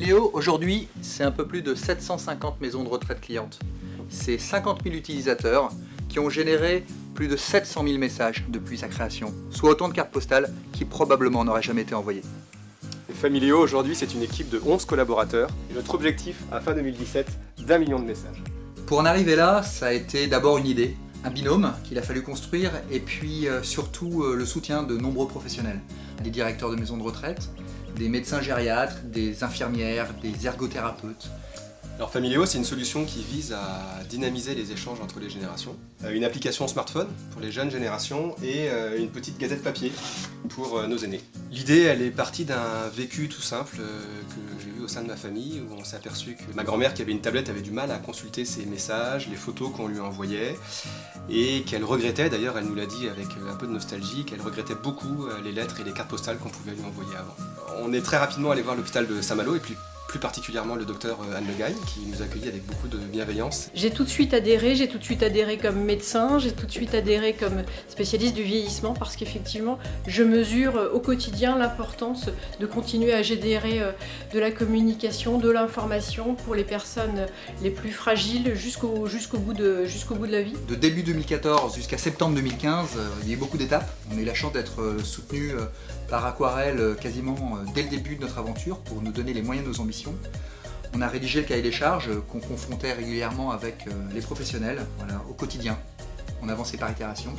Familéo, aujourd'hui, c'est un peu plus de 750 maisons de retraite clientes. C'est 50 000 utilisateurs qui ont généré plus de 700 000 messages depuis sa création, soit autant de cartes postales qui probablement n'auraient jamais été envoyées. Familéo, aujourd'hui, c'est une équipe de 11 collaborateurs et notre objectif, à fin 2017, d'1 million de messages. Pour en arriver là, ça a été d'abord une idée, un binôme qu'il a fallu construire et puis surtout le soutien de nombreux professionnels, des directeurs de maisons de retraite, des médecins gériatres, des infirmières, des ergothérapeutes. Alors Familéo, c'est une solution qui vise à dynamiser les échanges entre les générations. Une application smartphone pour les jeunes générations et une petite gazette papier pour nos aînés. L'idée, elle est partie d'un vécu tout simple que j'ai eu au sein de ma famille où on s'est aperçu que ma grand-mère qui avait une tablette avait du mal à consulter ses messages, les photos qu'on lui envoyait et qu'elle regrettait, d'ailleurs elle nous l'a dit avec un peu de nostalgie, qu'elle regrettait beaucoup les lettres et les cartes postales qu'on pouvait lui envoyer avant. On est très rapidement allé voir l'hôpital de Saint-Malo et puis plus particulièrement le docteur Anne Le Gagne qui nous accueillit avec beaucoup de bienveillance. J'ai tout de suite adhéré comme médecin, j'ai tout de suite adhéré comme spécialiste du vieillissement parce qu'effectivement je mesure au quotidien l'importance de continuer à générer de la communication, de l'information pour les personnes les plus fragiles jusqu'au bout de la vie. De début 2014 jusqu'à septembre 2015, il y a eu beaucoup d'étapes. On a eu la chance d'être soutenu par Aquarelle quasiment dès le début de notre aventure pour nous donner les moyens de nos ambitions. On a rédigé le cahier des charges qu'on confrontait régulièrement avec les professionnels au quotidien. On avançait par itération.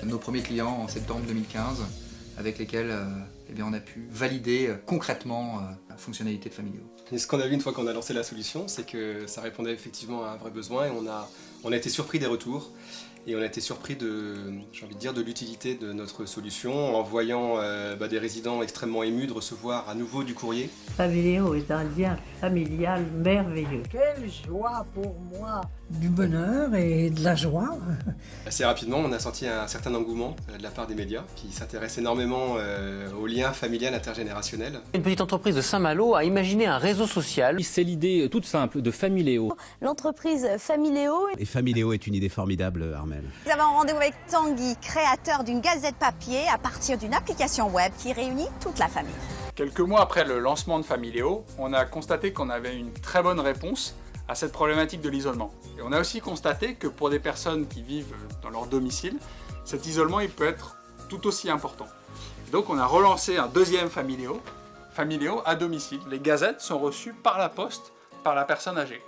Nos premiers clients en septembre 2015 avec lesquels on a pu valider concrètement la fonctionnalité de Familéo. Et ce qu'on a vu une fois qu'on a lancé la solution, c'est que ça répondait effectivement à un vrai besoin et on a été surpris des retours. Et on a été surpris de l'utilité de notre solution en voyant des résidents extrêmement émus de recevoir à nouveau du courrier. Familéo est un lien familial merveilleux. Quelle joie pour moi! Du bonheur et de la joie. Assez rapidement, on a senti un certain engouement de la part des médias qui s'intéressent énormément au lien familial intergénérationnel. Une petite entreprise de Saint-Malo a imaginé un réseau social. C'est l'idée toute simple de Familéo. L'entreprise Familéo. Et Familéo est une idée formidable, Armel. Nous avons un rendez-vous avec Tanguy, créateur d'une gazette papier à partir d'une application web qui réunit toute la famille. Quelques mois après le lancement de Familéo, on a constaté qu'on avait une très bonne réponse à cette problématique de l'isolement. Et on a aussi constaté que pour des personnes qui vivent dans leur domicile, cet isolement il peut être tout aussi important. Donc on a relancé un deuxième Familéo à domicile. Les gazettes sont reçues par la poste, par la personne âgée.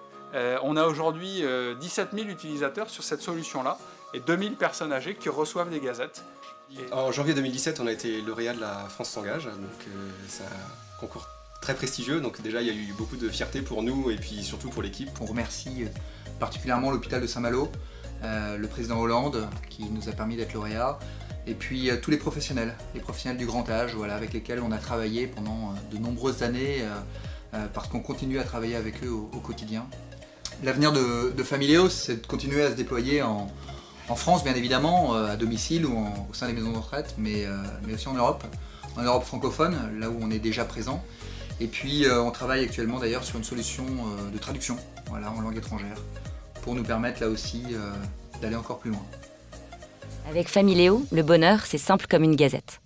On a aujourd'hui 17 000 utilisateurs sur cette solution-là et 2000 personnes âgées qui reçoivent des gazettes. En janvier 2017, on a été lauréat de la France s'engage, donc c'est un concours très prestigieux, donc déjà il y a eu beaucoup de fierté pour nous et puis surtout pour l'équipe. On remercie particulièrement l'hôpital de Saint-Malo, le président Hollande qui nous a permis d'être lauréat, et puis tous les professionnels du grand âge avec lesquels on a travaillé pendant de nombreuses années parce qu'on continue à travailler avec eux au quotidien. L'avenir de Familéo, c'est de continuer à se déployer en France bien évidemment, à domicile ou au sein des maisons de retraite, mais aussi en Europe francophone, là où on est déjà présent. Et puis on travaille actuellement d'ailleurs sur une solution de traduction en langue étrangère pour nous permettre là aussi d'aller encore plus loin. Avec Familéo, le bonheur c'est simple comme une gazette.